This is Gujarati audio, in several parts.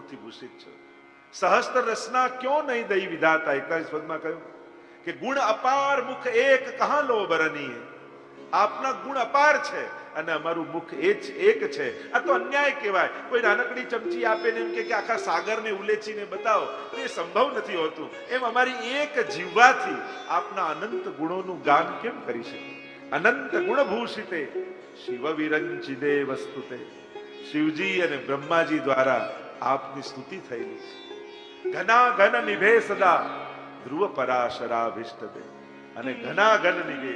ગુણથી ભૂષિત છો. સહસ્ત્ર રસના ક્યો નહીં દઈ વિધાતા 41 પદમાં કહ્યું કે ગુણ અપાર મુખ એક કહા લો બરની. આપના ગુણ અપાર છે અને અમારું મુખ એ જ એક છે. આ તો અન્યાય કહેવાય. કોઈ નાનકડી ચમચી આપે ને એમ કે આખા સાગરને ઉલેચીને બતાવો, એ સંભવ નથી હોતું. એમ અમારી એક જીવવાથી આપના અનંત ગુણોનું ગાન કેમ કરી શકે? અનંત ગુણ ભૂષિતે શિવ વિરંચિદે વસ્તુતે. શિવજી અને બ્રહ્માજી દ્વારા આપની સ્તુતિ થયેલી છે. ઘના ઘન નિભે સદા ધ્રુવ પરાશરાભિષ્ટ દે. અને ઘના ઘન નિભે,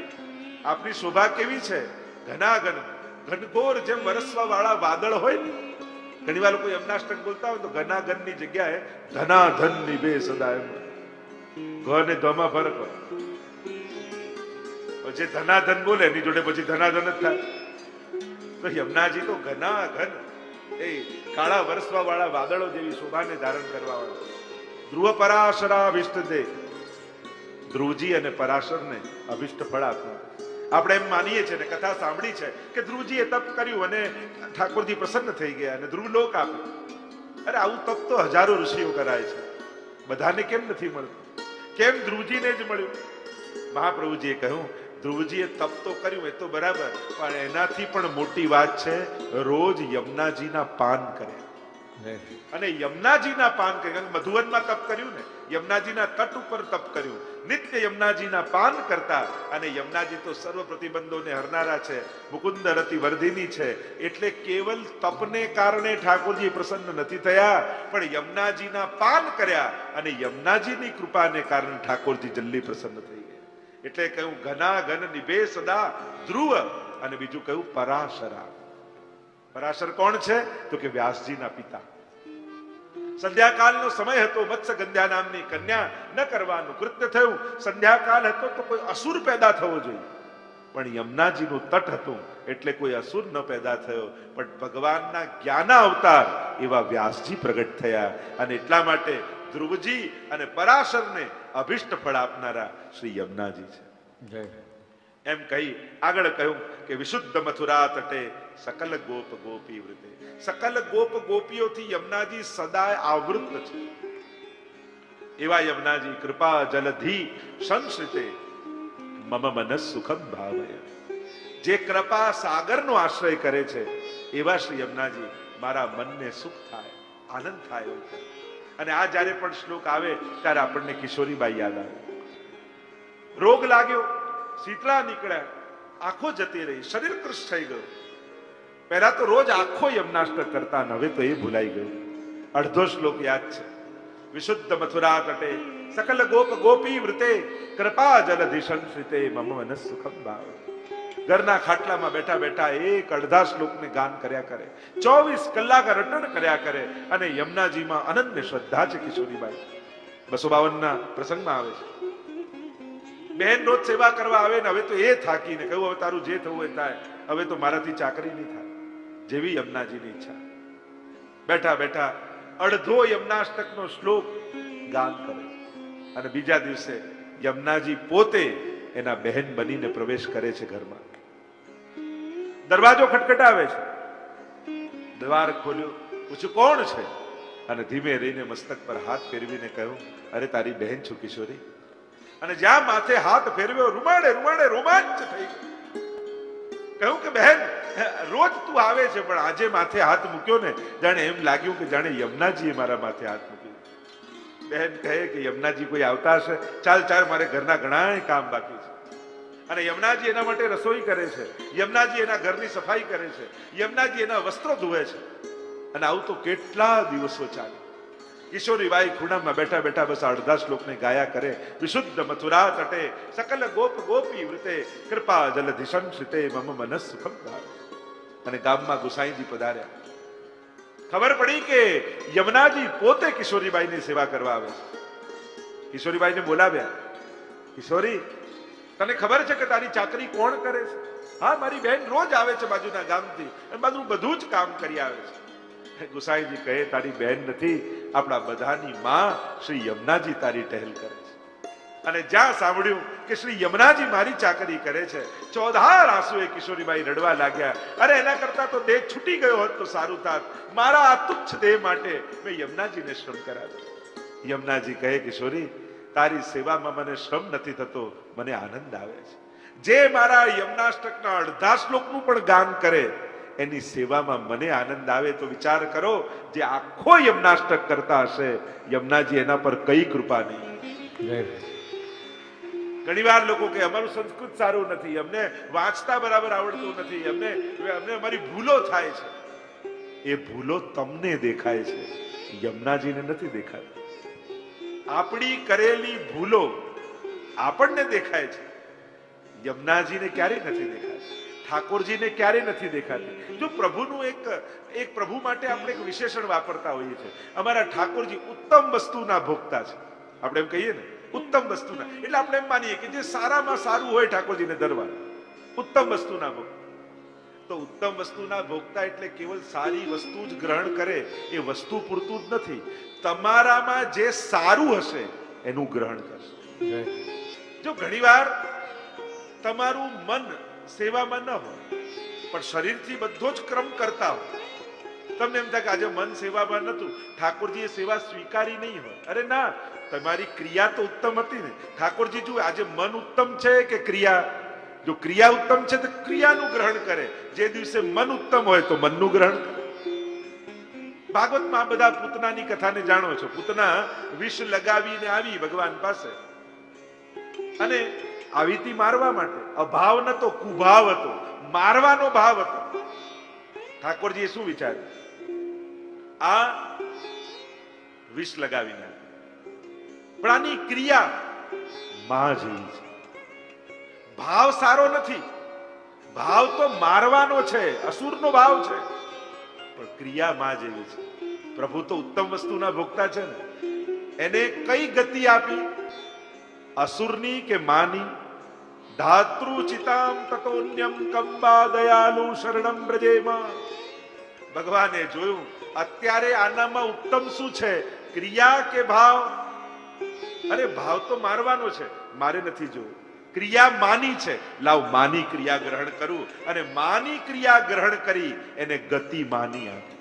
આપની શોભા કેવી છે? ઘના ઘન, ઘનઘોર જેમ વરસવા વાળા વાદળ હોય ને, ઘણી વાર લોકો યમનાષ્ટક બોલતા હોય તો ઘના ઘન ની જગ્યાએ ધના ધન નિભે સદા. એમ ઘ ને ધ માં ફરક હોય. જે ધનાધન બોલે એની જોડે પછી ધનાધન જ થાય. તો યમુનાજી તો ઘના ઘન, એ કાળા વરસવા વાળા વાદળો જેવી શોભાને ધારણ કરવા વાળા. ધ્રુવ પરાશરાભિષ્ટ દે. ધ્રુવજી અને પરાશરને અભિષ્ટ ફળ આપનાર. આપણે એમ માનીએ છીએ ને કથા સાંભળી છે કે ધ્રુવજીએ તપ કર્યું અને ઠાકોરજી પ્રસન્ન થઈ ગયા અને ધ્રુવલોક આપ્યો. અરે આવું તપ તો હજારો ઋષિઓ કરાય છે, બધાને કેમ નથી મળતું? કેમ ધ્રુવજીને જ મળ્યું? મહાપ્રભુજીએ કહ્યું ધ્રુવજીએ તપ તો કર્યું એ તો બરાબર, પણ એનાથી પણ મોટી વાત છે રોજ યમુનાજીના પાન કરે. અને યમુનાજીના પાન કરે, મધુવનમાં તપ કર્યું ને, યમુનાજીના તટ ઉપર તપ કર્યું, નિત્ય યમુનાજીના પાન કરતા. અને યમુનાજી તો સર્વ પ્રતિબંધોને હરનારા છે, મુકુંદ રતિ વર્ધિની છે. એટલે કેવલ તપને કારણે ઠાકોરજી પ્રસન્ન નથી થયા, પણ યમુનાજીના પાન કર્યા અને યમુનાજીની કૃપાને કારણે ઠાકોરજી જલ્દી પ્રસન્ન થઈ ગયા. એટલે કહ્યું ઘના ઘન નિભે સદા ધ્રુવ. અને બીજું કહ્યું પરાશરા. પરાશર કોણ છે? તો કે વ્યાસજીના પિતા. સંધ્યાકાળનો સમય હતો, મત્સ્ય ગંધ્યા નામની કન્યા ન કરવાનું કૃત્ય થયું. સંધ્યાકાળ હતો તો કોઈ અસુર પેદા થવો જોઈએ, પણ યમુનાજીનું તટ હતું એટલે કોઈ અસુર ન પેદા થયો. પણ ભગવાનના જ્ઞાન અવતાર એવા વ્યાસજી પ્રગટ થયા. અને એટલા માટે ધ્રુવજી અને પરાશરને અભિષ્ટ ફળ આપનારા શ્રી યમુનાજી છે. એમ કહી આગળ કહ્યું કે વિશુદ્ધ મથુરા તટે સકલ ગોપ ગોપી વૃતે. સકલ ગોપ ગોપીઓથી યમુનાજી સદાય આવૃત છે. એવા યમુનાજી કૃપા જલધિ સંશ્રિતે મમ મનસ સુખમ ભાવય. જે કૃપા સાગરનો આશ્રય કરે છે એવા શ્રી યમુનાજી મારા મનને સુખ થાય, આનંદ થાય એવું કરે. અને આ જયારે પણ શ્લોક આવે ત્યારે આપણને કિશોરીબાઈ યાદ આવે. રોગ લાગ્યો, શીતળા નીકળ્યા, આંખો જતી રહી, શરીર કૃશ થઈ ગયું. પહેલા તો રોજ આખો યમનાષ્ટક કરતા, હવે તો એ ભૂલાઈ ગયું. અડધો શ્લોક યાદ છે. વિશુદ્ધ મથુરા તટે સકલ ગોપ ગોપી વૃતે કૃપા જલધિ સંશ્રિતે મમ મનસ સુખમ ભાવ. ઘરના ખાટલામાં બેઠા બેઠા એક અડધા શ્લોકને ગાન કર્યા કરે, 24 કલાક રટણ કર્યા કરે. અને યમુનાજીમાં અનન્ય શ્રદ્ધા છે કિશોરીબાઈ. 252 પ્રસંગમાં આવે છે. બહેન રોજ સેવા કરવા આવે ને હવે તો એ થાકીને કહ્યું હવે તારું જે થવું એ થાય, હવે તો મારાથી ચાકરી નહીં થાય, જેવી યમુનાજીની ઈચ્છા. બેઠા બેઠા અડધો યમુનાષ્ટકનો શ્લોક ગાન કરે. અને બીજા દિવસે યમુનાજી પોતે એના બહેન બનીને પ્રવેશ કરે છે ઘરમાં. દરવાજો ખટખટાવે છે. દ્વાર ખોલ્યું, પૂછ્યું કોણ છે? અને ધીમે રહીને મસ્તક પર હાથ ફેરવીને કહ્યું અરે તારી બહેન છું કિશોરી. અને જ્યાં માથે હાથ ફેરવ્યો રૂમાડે રૂમાડે રોમાંચ થઈ ગયો. કહ્યું કે બહેન રોજ તું આવે છે પણ આજે માથે હાથ મૂક્યો ને જાણે એમ લાગ્યું કે જાણે યમુનાજીએ મારા માથે હાથ મૂક્યો. બહેન કહે કે યમુનાજી કોઈ આવતા હશે, ચાલ ચાલ મારે ઘરના ઘણા કામ બાકી છે. અને યમુનાજી એના માટે રસોઈ કરે છે, યમુનાજી એના ઘરની સફાઈ કરે છે, યમુનાજી એના વસ્ત્રો ધુએ છે. અને આવું તો કેટલા દિવસો ચાલે. કિશોરીબાઈ ખૂણામાં બેઠા બેઠા બસ અડધા શ્લોકને ગાયા કરે. વિશુદ્ધ મથુરા તટે સકલ ગોપ ગોપી વૃતે કૃપા જલધિ સંશ્રિતે મમ મનસ સુખમ ભાવ. અને ગામમાં ગુસાઈજી પધાર્યા. ખબર પડી કે યમુનાજી પોતે કિશોરીબાઈની સેવા કરવા આવે છે. કિશોરીબાઈને બોલાવ્યા. કિશોરી, તને ખબર છે કે તારી ચાકરી કોણ કરે છે? હા, મારી બહેન રોજ આવે છે બાજુના ગામથી અને બધું જ કામ કરી આવે છે. ગુસાઈજી કહે તારી બહેન નથી, આપણા બધાની માં શ્રી યમુનાજી તારી ટહેલ કરે છે. અને જ્યાં સાંભળ્યું કે શ્રી યમુનાજી મારી ચાકરી કરે છે, ચોધાર આંસુએ કિશોરીબાઈ રડવા લાગ્યા. અરે એના કરતા તો દેહ છૂટી ગયો હોત તો સારું થાત. મારા આ તુચ્છ દેહ માટે મેં યમુનાજીને શ્રમ કરાવ્યો. યમુનાજી કહે, કિશોરી, તારી સેવામાં મને શ્રમ નથી થતો, મને આનંદ આવે છે. જે મારા યમનાષ્ટકના અડધા શ્લોકનું પણ ગાન કરે એની સેવામાં મને આનંદ આવે. તો વિચાર કરો, જે આખો યમનાષ્ટક કરતા હશે, યમુનાજી એના પર કઈ કૃપા નહીં. ઘણી વાર લોકો કે અમારું સંસ્કૃત સારું નથી, અમને વાંચતા બરાબર આવડતું નથી, અમને અમારી ભૂલો થાય છે. એ ભૂલો તમને દેખાય છે, યમુનાજીને નથી દેખાતી. આપણી કરેલી ભૂલો આપણને દેખાય છે, યમુનાજીને ક્યારેય નથી દેખાતી, ઠાકોરજીને ક્યારેય નથી દેખાતી. જો પ્રભુનું એક પ્રભુ માટે આપણે એક વિશેષણ વાપરતા હોઈએ છીએ. અમારા ઠાકોરજી ઉત્તમ વસ્તુના ભોગતા છે. આપણે એમ કહીએ ને, ઉત્તમ વસ્તુના, એટલે આપણે એમ માનીએ કે જે સારામાં સારું હોય ઠાકોરજીને ધરવા, ઉત્તમ વસ્તુના ભોગતા. તો ઉત્તમ વસ્તુના ભોગતા એટલે કેવલ સારી વસ્તુ જ ગ્રહણ કરે એ વસ્તુ પૂરતું જ નથી. તમારામાં જે સારું હશે એનું ગ્રહણ કરશે. જો ઘણીવાર તમારું મન સેવામાં ન હોય પણ શરીરથી બધો જ ક્રમ કરતા હોય, તમને એમ થાય કે આજે મન સેવામાં નતું, ઠાકોરજીએ સેવા સ્વીકારી નહીં હોય. અરે ના, તમારી ક્રિયા તો ઉત્તમ હતી ને. ઠાકોરજી જુએ આજે મન ઉત્તમ છે કે ક્રિયા. જો ક્રિયા ઉત્તમ છે તો ક્રિયાનું ગ્રહણ કરે. જે દિવસે મન ઉત્તમ હોય તો મનનું ગ્રહણ કરે. ભાગવતમાં બધા પૂતનાની કથાને જાણો છો. પૂતના વિષ લગાવીને આવી ભગવાન પાસે, અને આવી હતી મારવા માટે. અભાવ નતો, કુભાવ હતો, મારવાનો ભાવ હતો. ઠાકોરજીએ શું વિચાર્યું? આ વિષ લગાવીને, પણ આની ક્રિયા માં જેવી છે. ભાવ સારો નથી, ભાવ તો મારવાનો છે, અસુરનો ભાવ છે, પણ ક્રિયા માં જેવી છે. પ્રભુ તો ઉત્તમ વસ્તુના ભોગતા છે ને. એને કઈ ગતિ આપી? અસુરની કે માની? ધાતૃચિતામ તતોન્યમ કંબા દયાલુ શરણમ બ્રજેમાં. ભગવાને જોયું અત્યારે આનામાં ઉત્તમ શું છે, ક્રિયા કે ભાવ? અરે ભાવ તો મારવાનો છે, મારે નથી જોવું. ક્રિયા માની છે, લાવ માની ક્રિયા ગ્રહણ કરું. અને માની ક્રિયા ગ્રહણ કરી એને ગતિ માની આપી.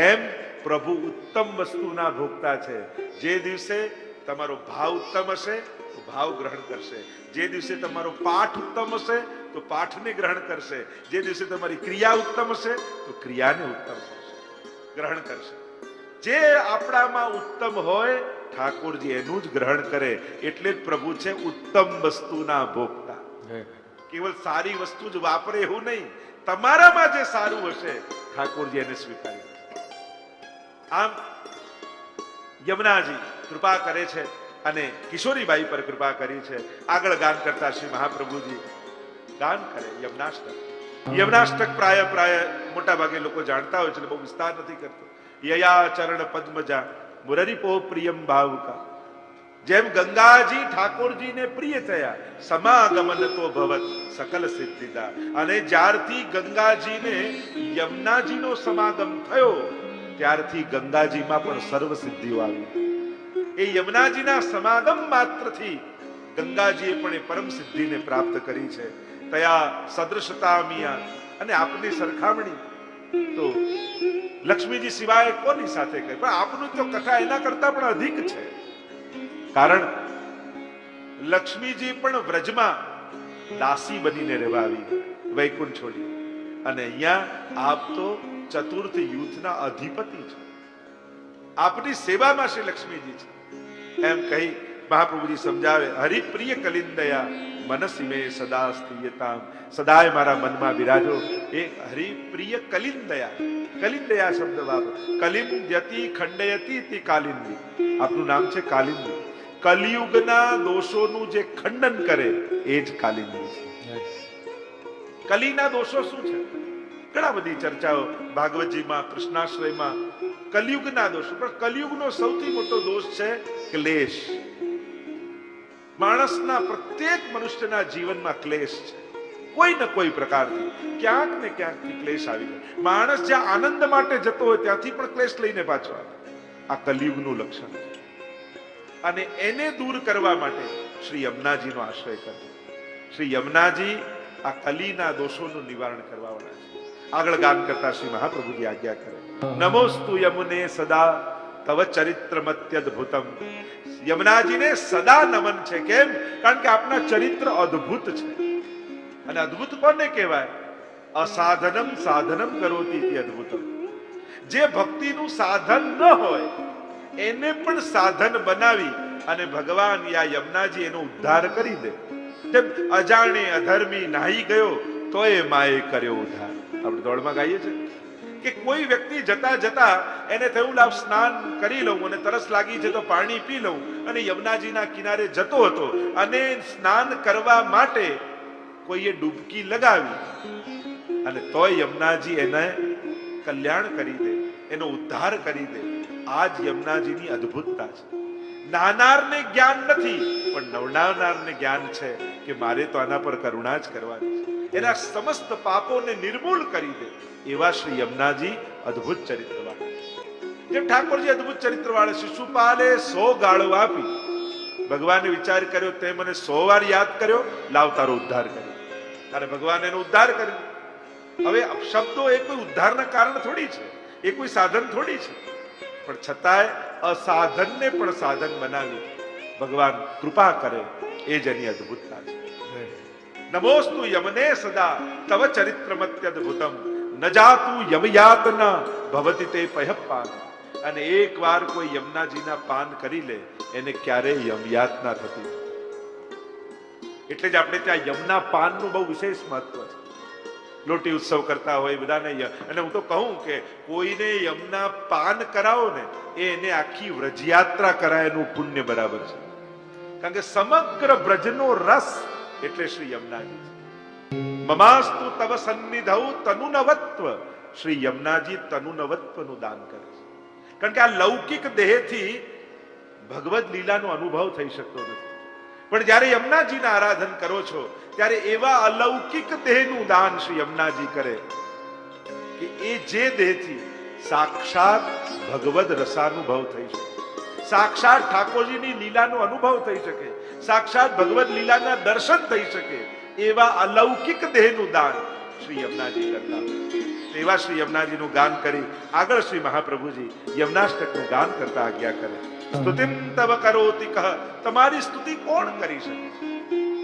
એમ પ્રભુ ઉત્તમ વસ્તુના ભોગતા છે. જે દિવસે તમારો ભાવ ઉત્તમ હશે તો ભાવ ગ્રહણ કરશે. જે દિવસે તમારો પાઠ ઉત્તમ હશે તો પાઠને ગ્રહણ કરશે. જે દિવસે તમારી ક્રિયા ઉત્તમ હશે તો ક્રિયાને ઉત્તમ ગ્રહણ કરશે. જે આપણામાં ઉત્તમ હોય ઠાકોરજી એનું જ ગ્રહણ કરે. એટલે જ પ્રભુ છે ઉત્તમ વસ્તુના ભોગતા. કેવલ સારી વસ્તુ જ વાપરે એવું નહીં, તમારામાં જે સારું હશે ઠાકોરજી એને સ્વીકારી. આમ યમુનાજી કૃપા કરે છે અને કિશોરીબાઈ પર કૃપા કરી છે. આગળ ગાન કરતા શ્રી મહાપ્રભુજી ગાન કરે યમનાષ્ટક. યમનાષ્ટક પ્રાય મોટા ભાગે લોકો જાણતા હોય છે, એટલે બહુ વિસ્તાર નથી કરતો. યયા ચરણ પદ્મજા મુરરીપો પ્રિયમ ભાવુકા. જેમ ગંગાજી ઠાકોરજીને પ્રિય થયા, સમાગમન તો ભવત સકલ સિદ્ધિદા. અને જ્યારથી ગંગાજીને યમુનાજીનો સમાગમ થયો ત્યારથી ગંગાજીમાં પણ સર્વ સિદ્ધિઓ આવી. એ યમુનાજીના સમાગમ માત્રથી ગંગાજીએ પણ એ પરમ સિદ્ધિને પ્રાપ્ત કરી છે. તયા સદૃશતામિયા. અને આપની સરખામણી તો લક્ષ્મીજી સિવાય કોની સાથે કરી? પણ આપનું તો કથા એના કરતા પણ અધિક છે. કારણ લક્ષ્મીજી પણ વ્રજમાં દાસી બનીને રહેવા આવી, વૈકુંઠ છોડી. અને અહીંયા આપ તો ચતુર્થ યુથના અધિપતિ છો. આપની સેવામાં શ્રી લક્ષ્મીજી છે. એમ કહી મહાપ્રભુજી સમજાવે, હરિપ્રિય કલિંદયા મનસી મે સદા સ્થિયતામ. સદાય મારા મનમાં બિરાજો. એ હરિપ્રિય કલિંદયા. કલિંદયા શબ્દ વાપરો. કલિંદ્યતિ ખંડયતિ તિ કાલિંદી. આપનું નામ છે કાલિંદી. કલિયુગના દોષોનું જે ખંડન કરે એ જ કાલિંદી છે. કલીના દોષો શું છે? ઘણા બધી ચર્ચાઓ ભાગવતજીમાં, કૃષ્ણાશ્રયમાં કલિયુગના દોષો. પણ કલિયુગનો સૌથી મોટો દોષ છે ક્લેશ. માણસના પ્રત્યેક મનુષ્યના જીવનમાં ક્લેશ છે. કોઈ ને કોઈ પ્રકારથી ક્યાંક ને ક્યાંકથી ક્લેશ આવી જાય. માણસ જ્યાં આનંદ માટે જતો હોય ત્યાંથી પણ ક્લેશ લઈને પાછો આવે. આ કલિયુગનું લક્ષણ છે. અને એને દૂર કરવા માટે શ્રી યમુનાજીનો આશ્રય કરજો. શ્રી યમુનાજી આ કલીના દોષોનું નિવારણ કરવાવાળા છે. આગળ ગાન કરતા શ્રી મહાપ્રભુજી આજ્ઞા કરે, નમોસ્તુ યમુને સદા તવ ચરિત્રમત્યદ્ભુતમ. યમુનાજીને સદા નમન છે. કેમ? કારણ કે આપના ચરિત્ર અદ્ભુત છે. અને અદ્ભુત કોને કહેવાય? અસાધનમ સાધનમ કરોતી ઇતિ અદ્ભુતમ. જે ભક્તિનું સાધન ન હોય એને પણ સાધન બનાવી અને ભગવાન યા યમુનાજી એનો ઉદ્ધાર કરી દે. જેમ અજાણે અધર્મી નાહી ગયો તો એ માએ કર્યો ઉદ્ધાર. આપણે દોડમાં ગાઈએ છીએ કે કોઈ વ્યક્તિ જતા જતા એને થયું લાવ સ્નાન કરી લઉં અને તરસ લાગી છે તો પાણી પી લઉં, અને યમુનાજીના કિનારે જતો હતો અને સ્નાન કરવા માટે કોઈએ ડૂબકી લગાવી અને તોય યમુનાજી એને કલ્યાણ કરી દે, એનો ઉદ્ધાર કરી દે. આ જ યમુનાજીની અદ્ભુતતા છે. નાનારને જ્ઞાન નથી પણ નવડાવનારને જ્ઞાન છે કે મારે તો આના પર કરુણા જ કરવાની છે. એના સમસ્ત પાપોને નિર્મૂલ કરી દે એવા શ્રી યમુનાજી અદ્ભુત ચરિત્રવાળા છે. જેમ ઠાકોરજી અદ્ભુત ચરિત્રવાળા. શિશુપાલે 100 ગાળો આપી ભગવાને વિચાર કર્યો, તે મને 100 વાર યાદ કર્યો, લાવ તારો ઉદ્ધાર કર્યો. અને ભગવાન એનો ઉદ્ધાર કર્યો. હવે શબ્દો એ કોઈ ઉદ્ધારના કારણ થોડી છે, એ કોઈ સાધન થોડી છે, પણ છતાંય અસાધનને પણ સાધન બનાવી ભગવાન કૃપા કરે એ જ એની અદ્ભુતતા છે. નમોસ્તુ યમને સદા તવ ચરિત્રમત્યદ્ભુતમ ન જાતુ યમયાતના ભવતિ તે પયઃપાન. અને એકવાર કોઈ યમુનાજીના પાન કરી લે એને ક્યારેય યમયાતના થતી. એટલે જ આપણે ત્યાં યમુના પાનનું બહુ વિશેષ મહત્વ છે. લોટી ઉત્સવ કરતા હોય બધાને. અને હું તો કહું કે કોઈને યમુના પાન કરાવો ને એને આખી વ્રજયાત્રા કરાયેલું પુણ્ય બરાબર છે. કારણ કે સમગ્ર બ્રજનો રસ એટલે શ્રી યમુનાજી છે. મમાસ્તુ તવ સન્નિધૌ તનુનવત્વ. શ્રી યમુનાજી તનુનવત્વનું દાન કરે છે. કારણ કે આ લૌકિક દેહથી ભગવદ લીલાનો અનુભવ થઈ શકતો નથી. પણ જ્યારે યમુનાજીના આરાધન કરો છો ત્યારે એવા અલૌકિક દેહનું દાન શ્રી યમુનાજી કરે કે એ જે દેહથી સાક્ષાત ભગવદ રસાનુભવ થઈ શકે, સાક્ષાત ઠાકોરજીની લીલાનો અનુભવ થઈ શકે, સાક્ષાત ભગવદ લીલાના દર્શન થઈ શકે એવા અલૌકિક દેહનું દાન શ્રી યમુનાજી કરતા. એવા શ્રી યમુનાજીનું ગાન કરી આગળ શ્રી મહાપ્રભુજી યમુનાષ્ટકનું ગાન કરતા આજ્ઞા કરે. સ્તુતિમ તવ કરોતિ કહ. તમારી સ્તુતિ કોણ કરી શકે?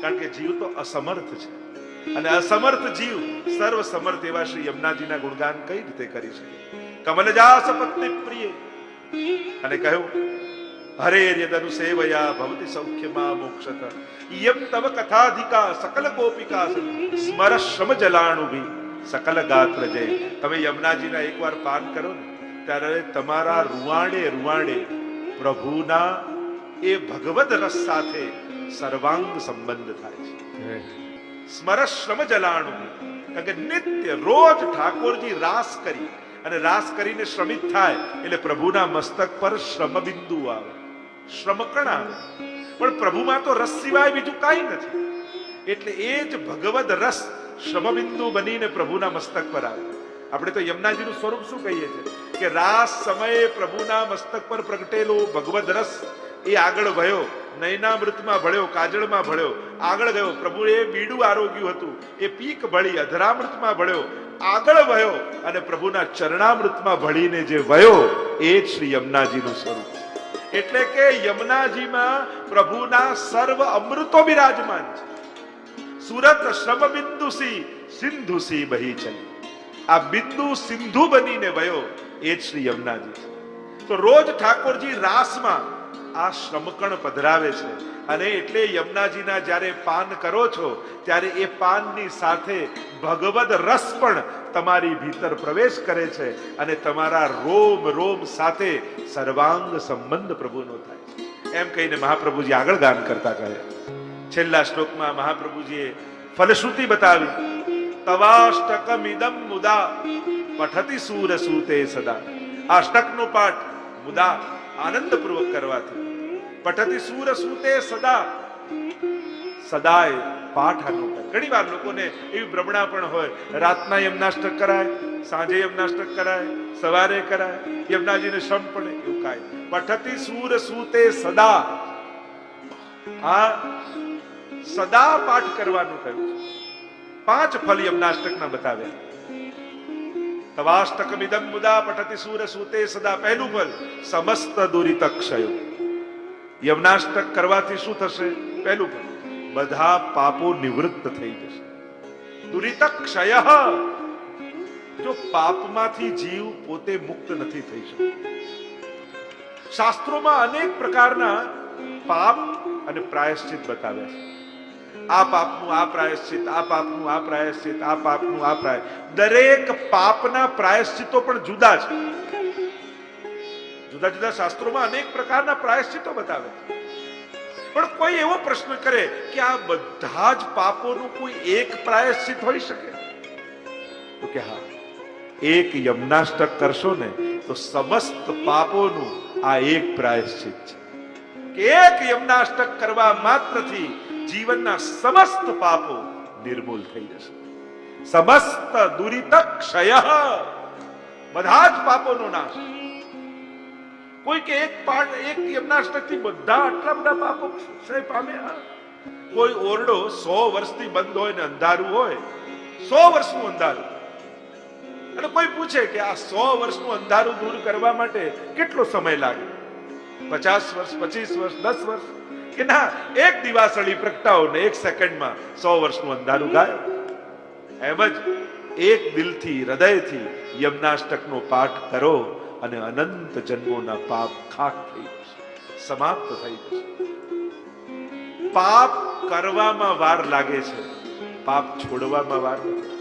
કારણ કે જીવ તો અસમર્થ છે અને અસમર્થ જીવ સર્વ સમર્થ એવા શ્રી યમુનાજીના ગુણગાન કઈ રીતે કરી શકે? કમલજાસ પત્ની પ્રિય. અને કહ્યું હરે યદનુ સેવયા ભવતિ સૌખ્યમાં મોક્ષત. યમ તવ કથાધિકા સકલ ગોપિકા સ્મર શ્રમ જલાણુભી સકલ ગાત્ર જય. તમે યમુનાજીના એકવાર પાન કરો ને ત્યારે તમારા રૂવાડે રૂવાડે પ્રભુના એ ભગવદ રસ સાથે સર્વાંગ સંબંધ થાય છે. સ્મર શ્રમ જલાણુભી. કારણ કે નિત્ય રોજ ઠાકોરજી રાસ કરી અને રાસ કરીને શ્રમિત થાય એટલે પ્રભુના મસ્તક પર શ્રમ બિંદુ આવે, શ્રમકણ આવે. પણ પ્રભુમાં તો રસ સિવાય બીજું કાંઈ નથી. એટલે એ જ ભગવદ રસ શ્રમબિંદુ બનીને પ્રભુના મસ્તક પર આવે. આપણે તો યમુનાજીનું સ્વરૂપ શું કહીએ છીએ કે રાસ સમયે પ્રભુના મસ્તક પર પ્રગટેલો ભગવદ રસ એ આગળ વયો, નયનામૃતમાં ભળ્યો, કાજળમાં ભળ્યો, આગળ ગયો. પ્રભુએ બીડું આરોગ્યું હતું એ પીક ભળી અધરામૃતમાં ભળ્યો, આગળ વયો અને પ્રભુના ચરણામૃતમાં ભળીને જે વયો એ જ શ્રી યમુનાજીનું સ્વરૂપ. એટલે કે યમુનાજીમાં પ્રભુના સર્વ અમૃતો બિરાજમાન છે. સુરત શ્રમ બિંદુસી સિંધુસી બહી ચલી. આ બિંદુ સિંધુ બનીને વયો એ જ શ્રી યમુનાજી છે. તો રોજ ઠાકોરજી રાસમાં આ શ્રમકણ પધરાવે છે. અને એટલે યમુનાજીના જ્યારે પાન કરો છો ત્યારે એ પાનની સાથે ભગવદ રસ પણ તમારી ભીતર પ્રવેશ કરે છે અને તમારા રોમ રોમ સાથે સર્વાંગ સંબંધ પ્રભુનો થાય છે. એમ કહીને મહાપ્રભુજી આગળ ગાન કરતા કહે. છેલ્લા શ્લોકમાં મહાપ્રભુજીએ ફલશ્રુતિ બતાવી. તવાષ્ટકમિદમ મુદા પઠતિ સૂર સૂતે સદા. આ અષ્ટકનો પાઠ મુદા આનંદપૂર્વક કરવાથી પઠતિ સૂર સૂતે સદા સદાય પાઠ આનો કરે. ઘણી વાર લોકોને એવી ભ્રમણા પણ હોય રાતના યમુનાષ્ટક કરાય, સાંજે યમુનાષ્ટક કરાય, સવારે કરાય, યમુનાજીને શ્રમ પડે એવું કાંઈ. પઠતિ સૂર સૂતે સદા આ સદા પાઠ કરવાનું કહ્યું છે. 5 ફલ યમનાષ્ટકના બતાવ્યા. તવાષ્ટકમિદં મુદા પઠતિ સૂર સૂતે સદા. પહેલું ફલ સમસ્ત દુરિત ક્ષયો. યમનાષ્ટક કરવાથી શું થશે? પહેલું ફલ બધા પાપો નિવૃત્ત થઈ જશે. દુરિત ક્ષય. જો પાપમાંથી જીવ પોતે મુક્ત નથી થઈ શકતો. શાસ્ત્રોમાં અનેક પ્રકારના પાપ અને પ્રાયશ્ચિત બતાવ્યા છે. આ પાપનું આ પ્રાયશ્ચિત, આ પાપનું આ પ્રાયશ્ચિત, આ પાપનું આ દરેક પાપના પ્રાયશ્ચિતો પણ જુદા છે. જુદા જુદા શાસ્ત્રોમાં અનેક પ્રકારના પ્રાયશ્ચિતો બતાવે છે. પણ કોઈ એવો પ્રશ્ન કરે કે આ બધા જ પાપોનું કોઈ એક પ્રાયશ્ચિત હોઈ શકે? તો કે હા, એક યમનાષ્ટક કરશો ને તો સમસ્ત પાપોનું આ એક પ્રાયશ્ચિત છે કે એક યમનાષ્ટક કરવા માત્રથી જીવનના સમસ્ત પાપો નિર્મૂલ થઈ જશે. સમસ્ત દુરિત ક્ષય. બધા જ પાપોનો નાશ. કોઈ કે એક યમનાષ્ટકથી બધા આટલા બધા પાપો ક્ષય પામે? કોઈ ઓરડો 100 વર્ષથી બંધ હોય ને અંધારું હોય, 100 વર્ષનું અંધારું, અને કોઈ પૂછે કે આ 100 વર્ષનું અંધારું દૂર કરવા માટે કેટલો સમય લાગે? 50 વર્ષ, 25 વર્ષ, 10 વર્ષ? કે ના, એક દિવાસળી પ્રગટાવો ને 1 સેકન્ડમાં 100 વર્ષનું અંધારું ગાયબ. એમ જ એક દિલથી, હૃદયથી યમનાષ્ટકનો પાઠ કરો અને અનંત જન્મોના પાપ ખાક થઈ જશે, સમાપ્ત થઈ જશે. પાપ કરવામાં વાર લાગે છે, પાપ છોડવામાં વાર નથી.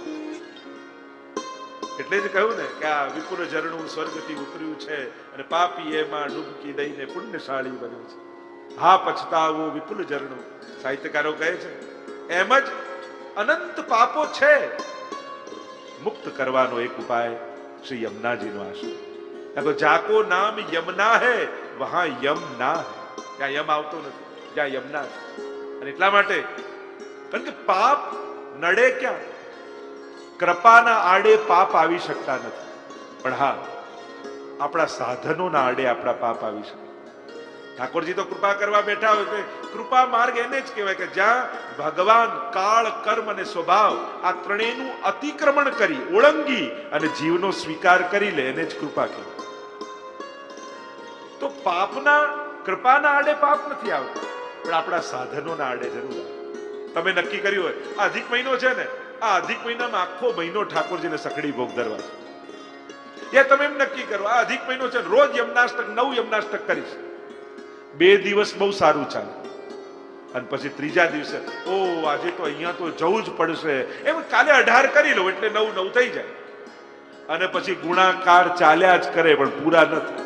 એટલે જ કહ્યું ને કે આ વિપુલ ઝરણું સ્વર્ગથી ઉતર્યું છે અને પાપી એમાં ડૂબકી દઈને પુણ્યશાળી બન્યું છે. હા પછતાવો વિપુલ ઝરણું, સાહિત્યકારો કહે છે. એમ જ અનંત પાપો છે. મુક્ત કરવાનો એક ઉપાય શ્રી યમુનાજીનો આશ્રમ. જાકો નામ યમના હે વહાં યમ ના હે. ત્યાં યમ આવતો નથી, જ્યાં યમના છે. અને એટલા માટે કારણ કે પાપ નડે ક્યાં? કૃપાના આડે પાપ આવી શકતા નથી, પણ હા આપણા સાધનોના આડે આપણા પાપ આવી શકે. ઠાકોરજી તો કૃપા કરવા બેઠા હોય તો કૃપા માર્ગ એને જ કહેવાય કે જ્યાં ભગવાન કાળ, કર્મ અને સ્વભાવ આ ત્રણેયનું અતિક્રમણ કરી, ઓળંગી અને જીવનો સ્વીકાર કરી લે, એને જ કૃપા કહેવાય. તો પાપના, કૃપાના આડે પાપ નથી આવતા, પણ આપણા સાધનોના આડે જરૂર આવે. તમે નક્કી કર્યું હોય આ અધિક મહિનો છે ને, આ અધિક મહિનામાં આખો મહિનો ઠાકોરજીને સખડી ભોગ ધરવા છે. યા તમે એમ નક્કી કરો આ અધિક મહિનો છે, રોજ યમનાષ્ટક 9 યમનાષ્ટક કરીશ. 2 દિવસ બહુ સારું ચાલે, અને પછી ત્રીજા દિવસે ઓ આજે તો અહીંયા તો જવું જ પડશે, એમ કાલે 18 કરી લો એટલે 9 થઈ જાય. અને પછી ગુણાકાર ચાલ્યા જ કરે પણ પૂરા ન થાય.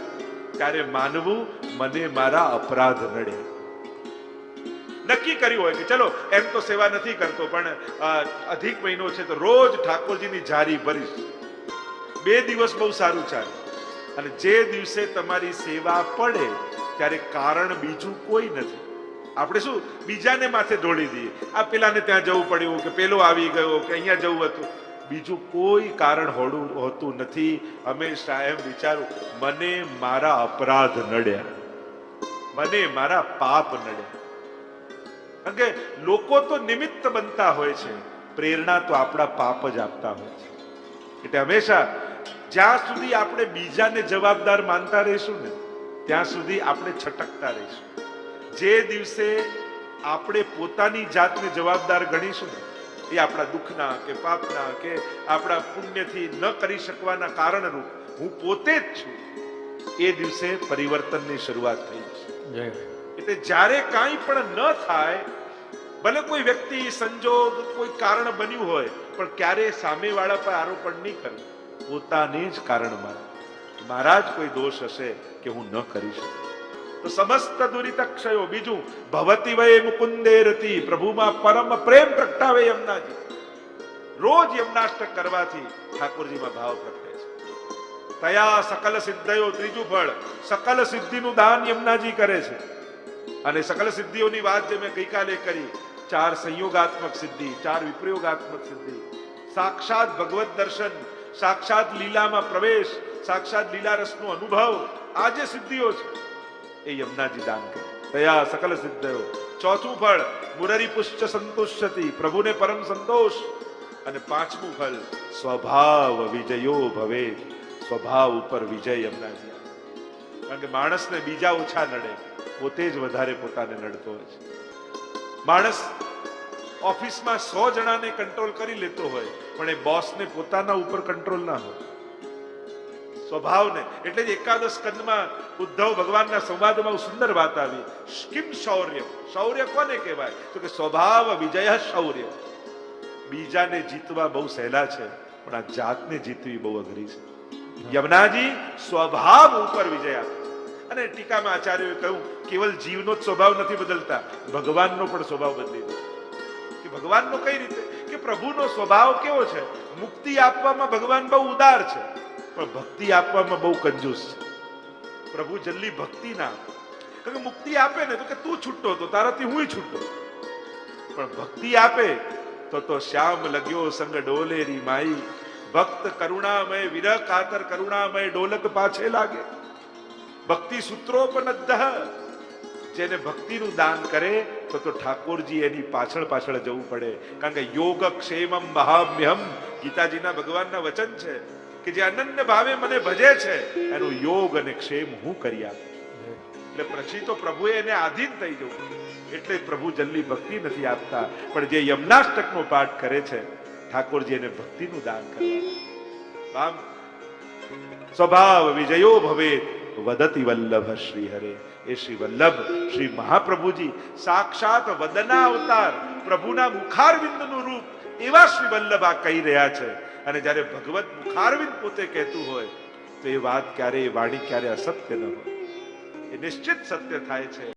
ત્યારે માનવું મને મારા અપરાધ નડે. નક્કી કર્યું હોય કે ચલો એમ તો સેવા નથી કરતો, પણ અધિક મહિનો છે તો રોજ ઠાકોરજીની જારી ભરીશ. 2 દિવસ બહુ સારું ચાલે, અને જે દિવસે તમારી સેવા પડે ત્યારે કારણ બીજું કોઈ નથી. આપણે શું બીજાને માથે ઢોળી દઈએ, આ પેલાને ત્યાં જવું પડ્યું, કે પેલો આવી ગયો, કે અહીંયા જવું હતું. બીજું કોઈ કારણ હોતું નથી. હંમેશા એમ વિચારું મને મારા અપરાધ નડ્યા, મને મારા પાપ નડ્યા. કારણ કે લોકો તો નિમિત્ત બનતા હોય છે, પ્રેરણા તો આપણા પાપ જ આપતા હોય છે. એટલે હંમેશા જ્યાં સુધી આપણે બીજાને જવાબદાર માનતા રહીશું ને ત્યાં સુધી આપણે છટકતા રહીશું. જે દિવસે આપણે પોતાની જાતને જવાબદાર ગણીશું ને, એ આપણા દુઃખના કે પાપના કે આપણા પુણ્યથી ન કરી શકવાના કારણરૂપ હું પોતે જ છું, એ દિવસે પરિવર્તનની શરૂઆત થઈ જશે. એટલે જ્યારે કાંઈ પણ ન થાય, ભલે કોઈ વ્યક્તિ, સંજોગ, કોઈ કારણ બન્યું હોય, પણ ક્યારે સામેવાળા પર આરોપણ નહીં કરવું. પોતાને જ કારણ મારા જ કોઈ દોષ હશે કે હું ન કરી શકું. તો સમસ્ત દુરિત ક્ષયો. બીજું ભવતી વય મુકુંદે રતિ. પ્રભુમાં પરમ પ્રેમ પ્રગટાવે યમુનાજી. રોજ યમનાષ્ટક કરવાથી ઠાકોરજીમાં ભાવ પ્રગટે છે. તયા સકલ સિદ્ધયો. ત્રીજું ફળ સકલ સિદ્ધિનું દાન યમુનાજી કરે છે. અને સકલ સિદ્ધિઓની વાત જે મેં ગઈકાલે કરી, 4 સંયોગાત્મક સિદ્ધિ, 4 વિપ્રયોગાત્મક સિદ્ધિ, સાક્ષાત ભગવત દર્શન, સાક્ષાત લીલામાં પ્રવેશ, સાક્ષાત લીલા રસનો અનુભવ, આ જે સિદ્ધિઓ છે એ યમુનાજી દાન કરે. તયા સકલ સિદ્ધયો ચોથું ફળ મુરરી પુષ્ટ સંતુષ્યતિ, પ્રભુને પરમ સંતોષ. અને પાંચમું ફળ સ્વભાવ વિજયો ભવે, સ્વભાવ ઉપર વિજય યમુનાજી. કારણ કે માણસને બીજા ઓછા નડે, પોતે જ વધારે પોતાને નડતો હોય છે. માણસ ઓફિસમાં 100 જણાને કંટ્રોલ કરી લેતો હોય, પણ એ બોસને પોતાના ઉપર કંટ્રોલ ના હોય, સ્વભાવને. એટલે જ એકાદશ સ્કંદમાં ઉદ્ધવ ભગવાનના સંવાદમાં સુંદર વાત આવી. કિમ શૌર્ય, શૌર્ય કોને કહેવાય? તો કે સ્વભાવ વિજય શૌર્ય. બીજાને જીતવા બહુ સહેલા છે, પણ આ જાતને જીતવી બહુ અઘરી છે. યમુનાજી સ્વભાવ ઉપર વિજય આપે. અને ટીકામાં આચાર્યોએ કહ્યું કેવલ જીવનો જ સ્વભાવ નથી બદલતા, ભગવાનનો પણ સ્વભાવ બદલી દે. કે ભગવાનનો કઈ રીતે? કે પ્રભુનો સ્વભાવ કેવો છે? મુક્તિ આપવામાં ભગવાન બહુ ઉદાર છે, પણ ભક્તિ આપવામાં બહુ કંજૂસ છે. પ્રભુ જલ્દી ભક્તિ ના આપે. કારણ કે મુક્તિ આપે ને તો કે તું છૂટો તો તારાથી હું છૂટો, પણ ભક્તિ આપે તો શ્યામ લગ્યો સંગ ડોલેરી માઈ, ભક્ત કરુણામય વિરહ કાતર કરુણામય ડોલક પાછે લાગે. ભક્તિ સૂત્રોપનદ્ધ, જેને ભક્તિનું દાન કરે તો ઠાકોરજી એની પાછળ પાછળ જવું પડે. કારણ કે યોગ ક્ષેમમ મહામ્યહમ, ગીતાજીના ભગવાનના વચન છે કે જે અનન્ય ભાવે મને ભજે છે એનું યોગ અને ક્ષેમ હું કરી આપું. એટલે પછી તો પ્રભુએ એને આધીન થઈ જવું. એટલે પ્રભુ જલ્દી ભક્તિ નથી આપતા, પણ જે યમનાષ્ટકનો પાઠ કરે છે ઠાકોરજી એને ભક્તિનું દાન કરવાનું. સ્વભાવ વિજયો ભવે વદતિ વલ્લભ શ્રી હરે. એ શ્રી વલ્લભ શ્રી મહાપ્રભુજી સાક્ષાત વદના અવતાર, પ્રભુના મુખારવિંદનું રૂપ એવા શ્રી વલ્લભ આ કહી રહ્યા છે. અને જ્યારે ભગવત મુખારવિંદ પોતે કહેતું હોય તો એ વાત ક્યારે, એ વાણી ક્યારે અસત્ય ન હોય, એ નિશ્ચિત સત્ય થાય છે.